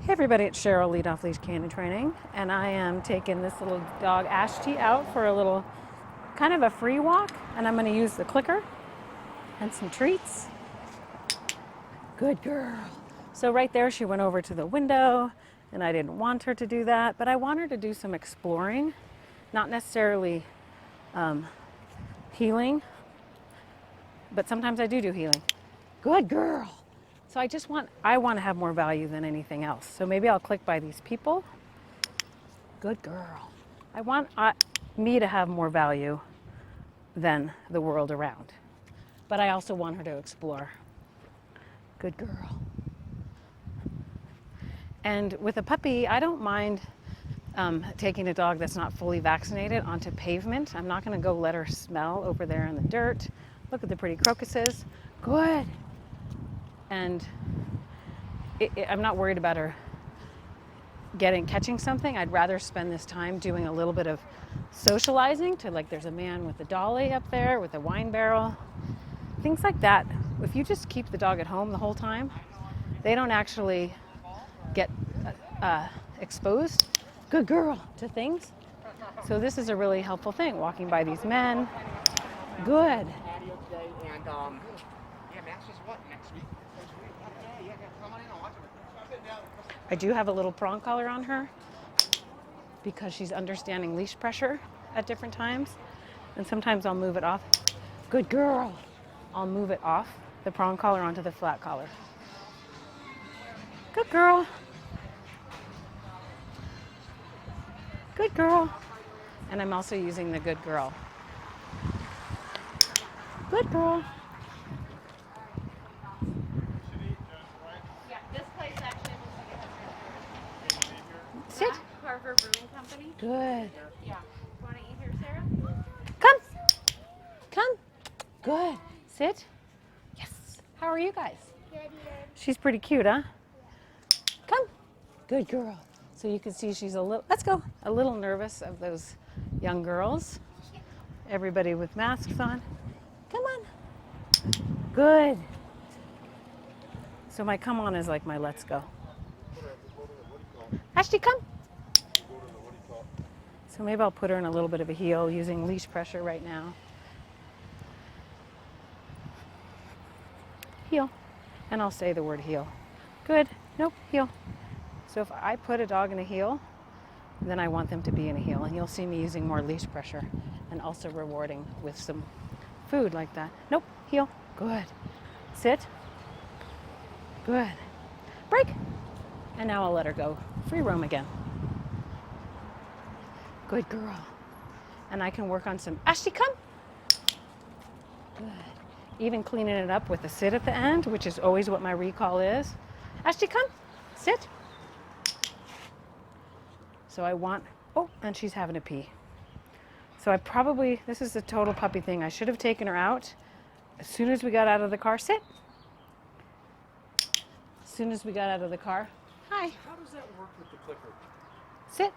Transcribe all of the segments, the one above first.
Hey everybody, it's Cheryl, lead Off Leash K9 Training, and I am taking this little dog Ashti out for a little kind of a free walk, and I'm going to use the clicker and some treats. Good girl. So right there she went over to the window, and I didn't want her to do that, but I want her to do some exploring, not necessarily healing, but sometimes I do healing. Good girl. So I want to have more value than anything else. So maybe I'll click by these people. Good girl. I want me to have more value than the world around. But I also want her to explore. Good girl. And with a puppy, I don't mind taking a dog that's not fully vaccinated onto pavement. I'm not going to go let her smell over there in the dirt. Look at the pretty crocuses. Good. And I'm not worried about her catching something. I'd rather spend this time doing a little bit of socializing to, like, there's a man with a dolly up there with a wine barrel, things like that. If you just keep the dog at home the whole time, they don't actually get exposed, good girl, to things. So this is a really helpful thing, walking by these men. Good. I do have a little prong collar on her because she's understanding leash pressure at different times. And sometimes I'll move it off. Good girl. I'll move it off the prong collar onto the flat collar. Good girl. Good girl. And I'm also using the good girl. Good girl. Sit. Carver Brewing Company. Good. Yeah. Want to eat here, Sarah? Come. Come. Good. Sit. Yes. How are you guys? Good. She's pretty cute, huh? Come. Good girl. So you can see she's a little nervous of those young girls. Everybody with masks on. Come on. Good. So my come on is like my let's go. Ashti, come. So maybe I'll put her in a little bit of a heel using leash pressure right now. Heel. And I'll say the word heel. Good. Nope, heel. So if I put a dog in a heel, then I want them to be in a heel. And you'll see me using more leash pressure and also rewarding with some food like that. Nope, heel. Good. Sit. Good. Break. And now I'll let her go free roam again. Good girl. And I can work on some, Ashti, come. Good. Even cleaning it up with a sit at the end, which is always what my recall is. Ashti, come. Sit. So I want, oh, and she's having a pee. So this is a total puppy thing. I should have taken her out as soon as we got out of the car. Sit. As soon as we got out of the car. Hi. How does that work with the clicker? Sit.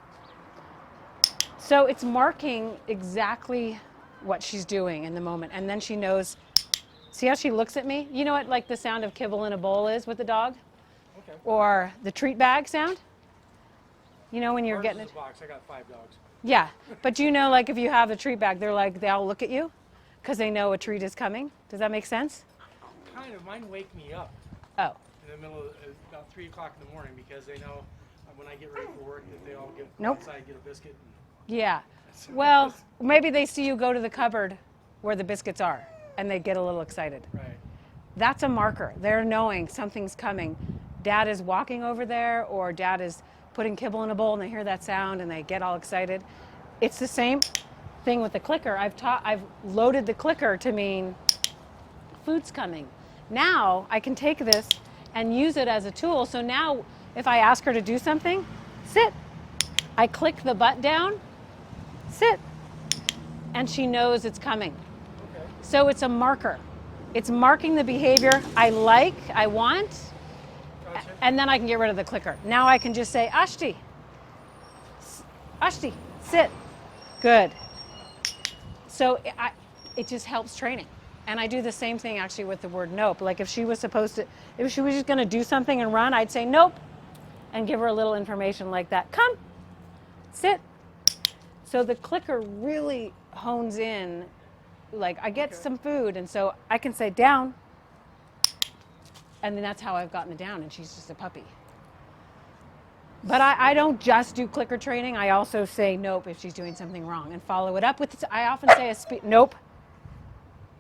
So it's marking exactly what she's doing in the moment. And then she knows, see how she looks at me? You know what, like the sound of kibble in a bowl is with the dog? Okay. Or the treat bag sound? You know when you're getting it? Box. I got 5 dogs. Yeah, but you know, like if you have the treat bag, they all look at you because they know a treat is coming. Does that make sense? Kind of. Mine wake me up Oh. in the middle of about 3 o'clock in the morning because they know when I get ready for work that they all get Nope. outside, get a biscuit. Yeah. Well, maybe they see you go to the cupboard where the biscuits are and they get a little excited. Right. That's a marker. They're knowing something's coming. Dad is walking over there, or dad is putting kibble in a bowl and they hear that sound and they get all excited. It's the same thing with the clicker. I've loaded the clicker to mean food's coming. Now I can take this and use it as a tool. So now if I ask her to do something, sit. I click the butt down, sit, and she knows it's coming. Okay. So it's a marker. It's marking the behavior I want, Gotcha. and then I can get rid of the clicker. Now I can just say, Ashti, Ashti, sit. Good. So it just helps training. And I do the same thing actually with the word nope. Like if she was just going to do something and run, I'd say, nope, and give her a little information like that. Come, sit. So the clicker really hones in, like I get some food, and so I can say down, and then that's how I've gotten it down, and she's just a puppy. But I don't just do clicker training. I also say nope if she's doing something wrong and follow it up with, I often say nope.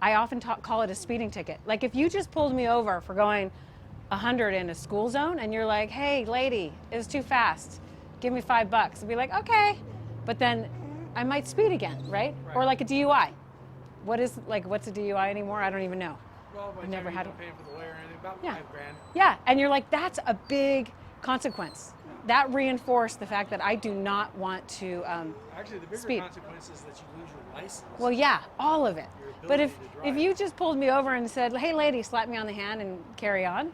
I often call it a speeding ticket. Like if you just pulled me over for going 100 in a school zone and you're like, hey lady, it was too fast. Give me $5. I'd be like, okay. But then I might speed again, right? Or like a DUI. What's a DUI anymore? I don't even know. Well, I've never had it. Paying for the lawyer and about Yeah. $5,000. Yeah, and you're like, that's a big consequence. That reinforced the fact that I do not want to Actually, the bigger speed. consequence is that you lose your license. Well, yeah, all of it. Your But ability if to drive. you just pulled me over and said, hey lady, slap me on the hand and carry on,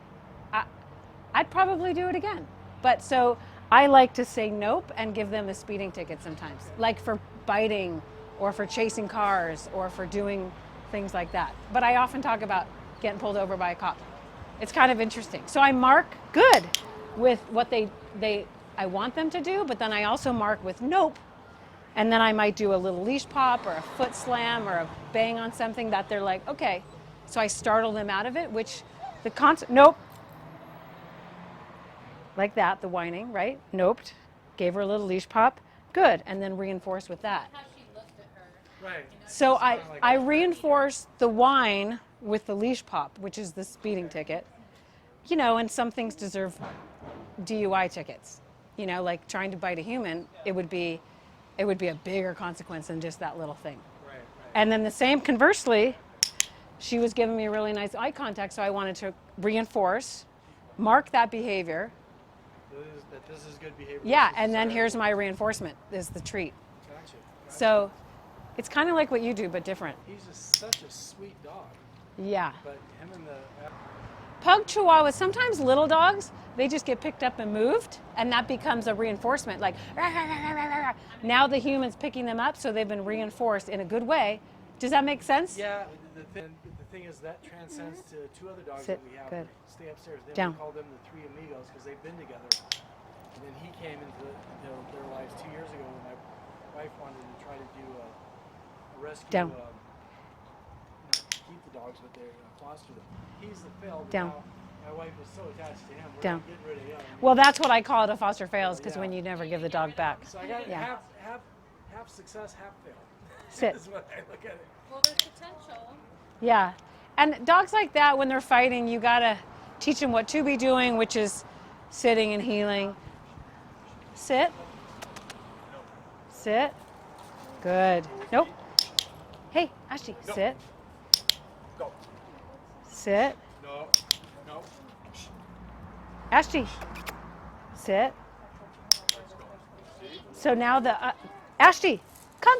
I'd probably do it again. But so I like to say nope and give them a speeding ticket sometimes, like for biting or for chasing cars or for doing things like that. But I often talk about getting pulled over by a cop. It's kind of interesting. So I mark good with what I want them to do, but then I also mark with nope. And then I might do a little leash pop or a foot slam or a bang on something that they're like, okay. So I startle them out of it, which nope. Like that, the whining, right? Noped. Gave her a little leash pop. Good. And then reinforce with that. How she looked at her. Right. So I reinforce the whine with the leash pop, which is the speeding ticket. You know, and some things deserve DUI tickets. You know, like trying to bite a human, it would be a bigger consequence than just that little thing. Right. And then the same conversely, she was giving me a really nice eye contact, so I wanted to reinforce, mark that behavior. This is good behavior. Yeah, and then here's my reinforcement, is the treat. Gotcha. So it's kind of like what you do, but different. He's such a sweet dog. Yeah. But him and the Pug Chihuahuas, sometimes little dogs, they just get picked up and moved, and that becomes a reinforcement. Like, rah, rah, rah, rah, rah, rah. Now the human's picking them up, so they've been reinforced in a good way. Does that make sense? Yeah, the thing is that transcends to two other dogs Sit. that we have. Good. Stay upstairs. Then Down. we call them the three amigos because they've been together. And then he came into their lives 2 years ago when my wife wanted to try to do a rescue. Down. Not keep the dogs, but they foster them. He's the failed. Down. Now, my wife is so attached to him. We're Down. not getting rid of him. Well, that's what I call it, a foster fails, because Yeah. when you never give the dog back. So I got Yeah. half success, half fail. Sit. That's what I look at it. Well, there's potential. Yeah. And dogs like that, when they're fighting, you gotta teach them what to be doing, which is sitting and healing. Sit. Sit. Good. Nope. Hey, Ashti, sit. Go. Sit. No. No. Ashti, sit. So now Ashti, come.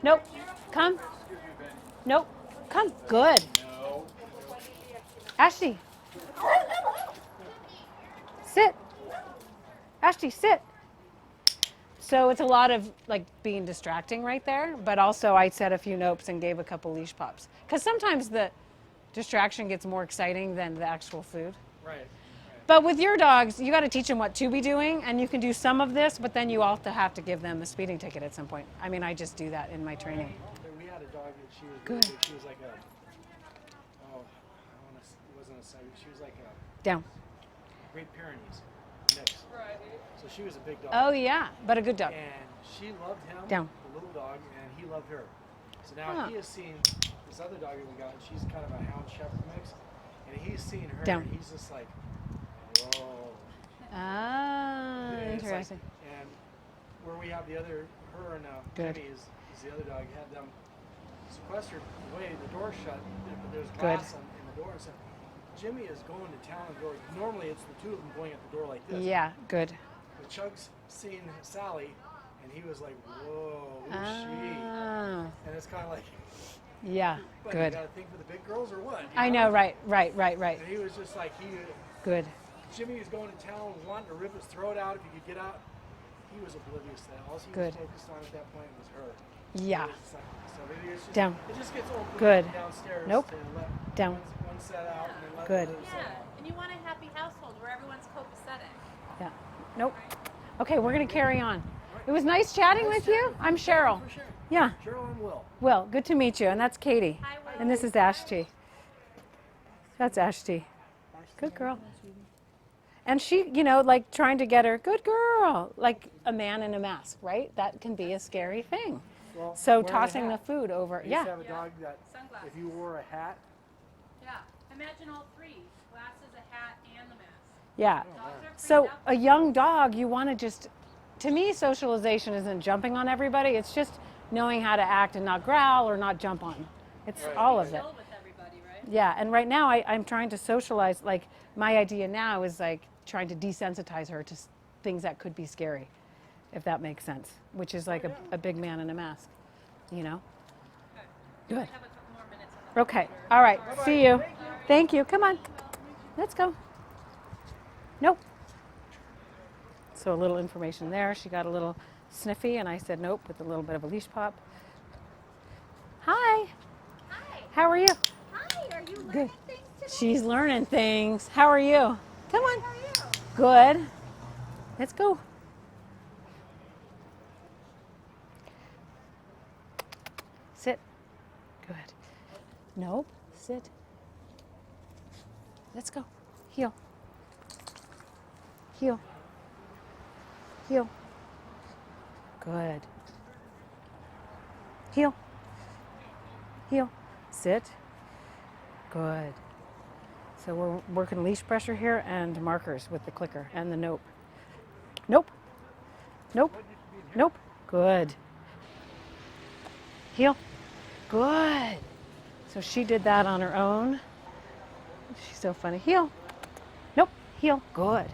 Nope. Come. Nope. Come. Good. No. Ashti. Sit. Ashti, sit. So it's a lot of like being distracting right there, but also I said a few nopes and gave a couple leash pops. Because sometimes the distraction gets more exciting than the actual food. Right. But with your dogs, you got to teach them what to be doing, and you can do some of this, but then you also have to give them a speeding ticket at some point. I mean, I just do that in my training. We had a dog that she was Good. really big. She was like it wasn't a sight. She was like a Down. Great Pyrenees mix. So she was a big dog. Oh yeah, but a good dog. And she loved him, Down. the little dog, and he loved her. So now Huh. he has seen this other dog that we got, and she's kind of a hound shepherd mix. And he's seen her, Down. and he's just like, whoa. Ah, And it's like- interesting. and where we have the other, her and Good. Jimmy is the other dog, had them sequestered away, the door shut, there's Good. glass in the door. So Jimmy is going to town and door. Normally it's the two of them going at the door like this. Yeah, good. But Chug's seen Sally, and he was like, whoa, who's Ah, she? And it's kind of like, yeah, what, good. you got to think for the big girls or what? You I know, right. And he was just like, Good. Jimmy was going to town, wanting to rip his throat out if he could get out. He was oblivious to that. All he Good. was focused on at that point was her. Yeah. It was just like- so maybe it's just, Down. It just gets old Good. downstairs. Nope. To let Down. one set out and then let Good. the others set Yeah, out. and you want a happy household where everyone's copacetic. Yeah. Nope. Okay, we're going to carry on. It was nice chatting with you. I'm Cheryl. For sure. Yeah. Cheryl and Will. Well, good to meet you. And that's Katie. And this is Ashti. That's Ashti. Good girl. And she, you know, like trying to get her, good girl, like a man in a mask, right? That can be a scary thing. Well, So wearing a tossing the hat. food over, I used yeah. to have a dog that Sunglasses. if you wore a hat, Yeah. Imagine all three. Glasses, a hat, and the mask. Yeah. Dogs are freaked So out. a young dog, you want to just, to me, socialization isn't jumping on everybody. It's just knowing how to act and not growl or not jump on. It's Right. all of it. Chill with everybody, right? Yeah, and right now I'm trying to socialize. Like my idea now is like trying to desensitize her to things that could be scary, if that makes sense. Which is like a big man in a mask, you know. Okay. Good. I have a couple more minutes on the Okay. computer. All right. Bye-bye. See you. Thank you. Thank you. Come on. Let's go. Nope. So a little information there. She got a little sniffy, and I said nope with a little bit of a leash pop. Hi. Hi. How are you? Hi. Are you learning Good. things today? She's learning things. How are you? Come on. How are you? Good. Let's go. Sit. Good. Nope. Sit. Let's go. Heel. Heel. Heel. Good. Heel. Heel. Sit. Good. So we're working leash pressure here and markers with the clicker and the nope. Nope. Nope. Nope. Good. Heel. Good. So she did that on her own. She's so funny. Heel. Nope. Heel. Good.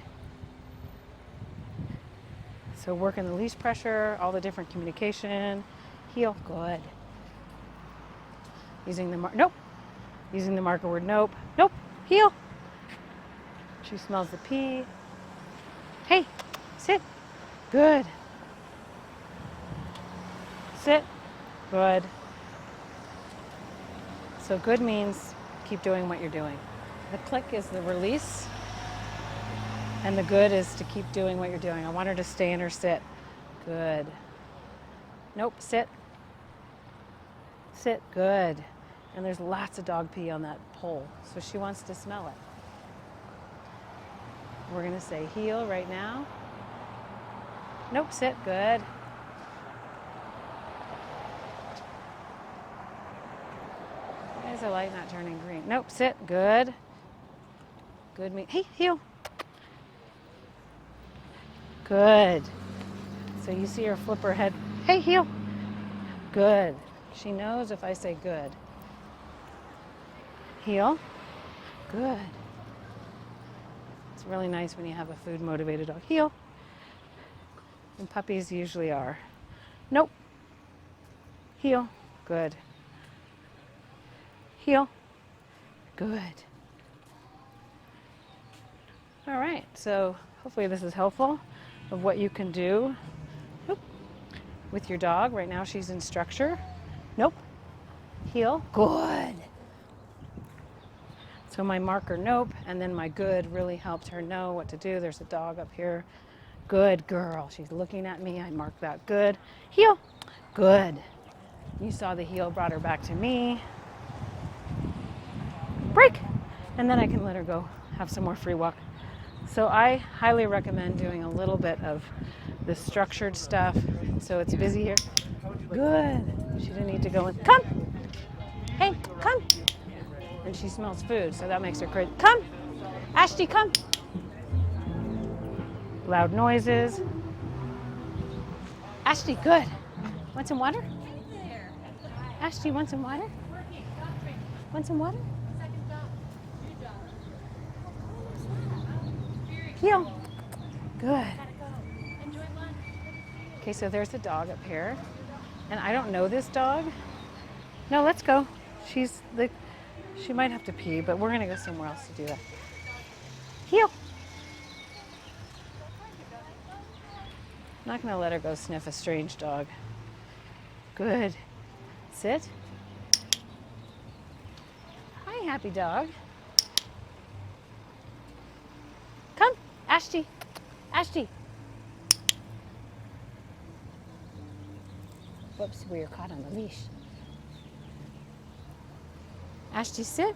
So working the leash pressure, all the different communication. Heel. Good. Using the nope. Using the marker word nope. Nope. Heel. She smells the pee. Hey, sit. Good. Sit. Good. So good means keep doing what you're doing. The click is the release, and the good is to keep doing what you're doing. I want her to stay in her sit. Good. Nope, sit. Sit. Good. And there's lots of dog pee on that pole, so she wants to smell it. We're going to say heel right now. Nope, sit. Good. Why is the light not turning green? Nope, sit. Good. Good. Hey, heel. Good. So you see her flip her head. Hey, heel. Good. She knows if I say good. Heel. Good. It's really nice when you have a food motivated dog. Heel. And puppies usually are. Nope. Heel. Good. Heel. Good. All right, so hopefully this is helpful of what you can do with your dog. Right now she's in structure. Nope. Heel. Good. So my marker nope, and then my good really helped her know what to do. There's a dog up here. Good girl. She's looking at me. I marked that. Good. Heel. Good. You saw the heel brought her back to me. Break. And then I can let her go have some more free walk. So I highly recommend doing a little bit of the structured stuff. So it's busy here. Good. She didn't need to go in. Come. Hey, come. And she smells food, so that makes her crazy. Come. Ashti, come. Loud noises. Ashti, good. Want some water? Ashti, want some water? Want some water? Heel. Good. Okay, so there's a dog up here. And I don't know this dog. No, let's go. She might have to pee, but we're gonna go somewhere else to do that. Heel. Not gonna let her go sniff a strange dog. Good. Sit. Hi, happy dog. Come, Ashti. Ashti. Whoops, we were caught on the leash. Ashti, sit.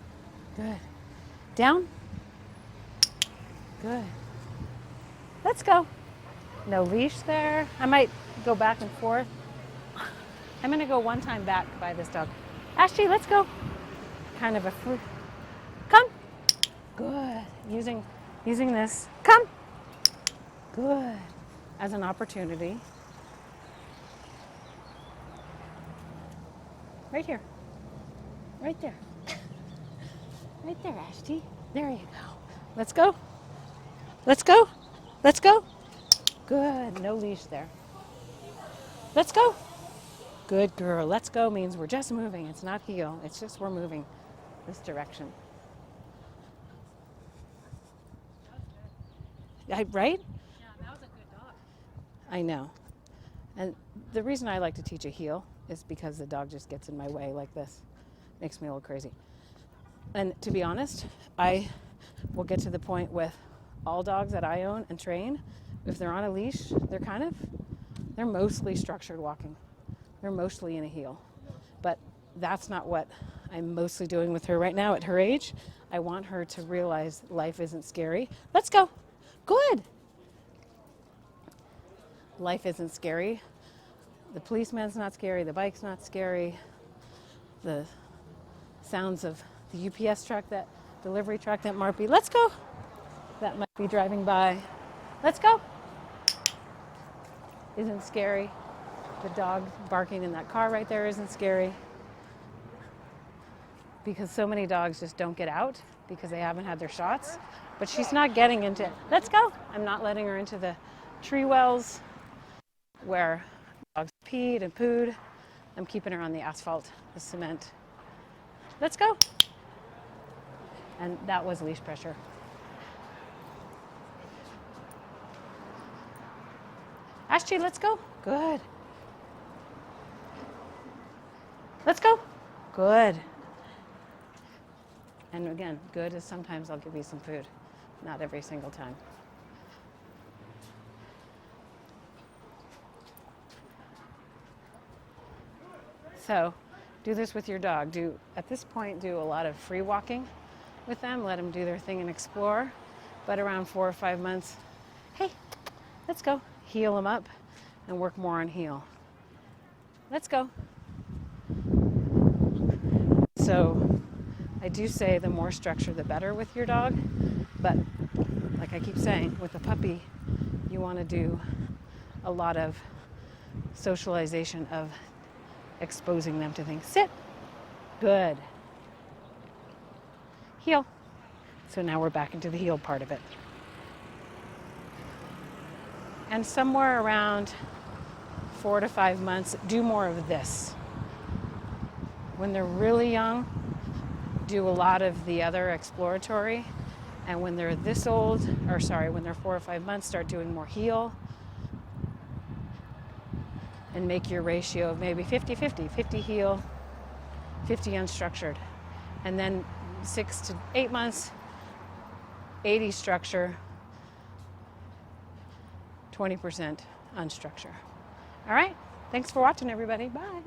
Good. Down. Good. Let's go. No leash there. I might go back and forth. I'm gonna go one time back by this dog. Ashti, let's go. Kind of a free. Come. Good. Using this. Come. Good. As an opportunity. Right here. Right there. Right there, Ashti. There you go. Let's go. Let's go. Let's go. Good. No leash there. Let's go. Good girl. Let's go means we're just moving. It's not heel. It's just we're moving this direction. Right? Yeah, that was a good dog. I know. And the reason I like to teach a heel is because the dog just gets in my way like this. Makes me a little crazy. And to be honest, I will get to the point with all dogs that I own and train, if they're on a leash, they're mostly structured walking. They're mostly in a heel. But that's not what I'm mostly doing with her right now at her age. I want her to realize life isn't scary. Let's go. Good. Life isn't scary. The policeman's not scary. The bike's not scary. The sounds of the UPS truck, that delivery truck that might be, let's go. That might be driving by. Let's go. Isn't scary. The dog barking in that car right there isn't scary. Because so many dogs just don't get out because they haven't had their shots. But she's not getting into, let's go. I'm not letting her into the tree wells where dogs peed and pooed. I'm keeping her on the asphalt, the cement. Let's go. And that was leash pressure. Ashti, let's go. Good. Let's go. Good. And again, good is sometimes I'll give you some food, not every single time. So do this with your dog. At this point, do a lot of free walking with them. Let them do their thing and explore. But around 4 or 5 months, hey, let's go. Heel them up and work more on heel. Let's go. So I do say the more structure, the better with your dog. But like I keep saying, with a puppy, you want to do a lot of socialization of exposing them to things. Sit. Good. Heel. So now we're back into the heel part of it. And somewhere around 4 to 5 months, do more of this. When they're really young, do a lot of the other exploratory. And when they're this old, when they're 4 or 5 months, start doing more heel. And make your ratio of maybe 50-50, 50 heel, 50 unstructured. And then 6 to 8 months, 80 structure, 20% unstructure. All right, thanks for watching, everybody. Bye.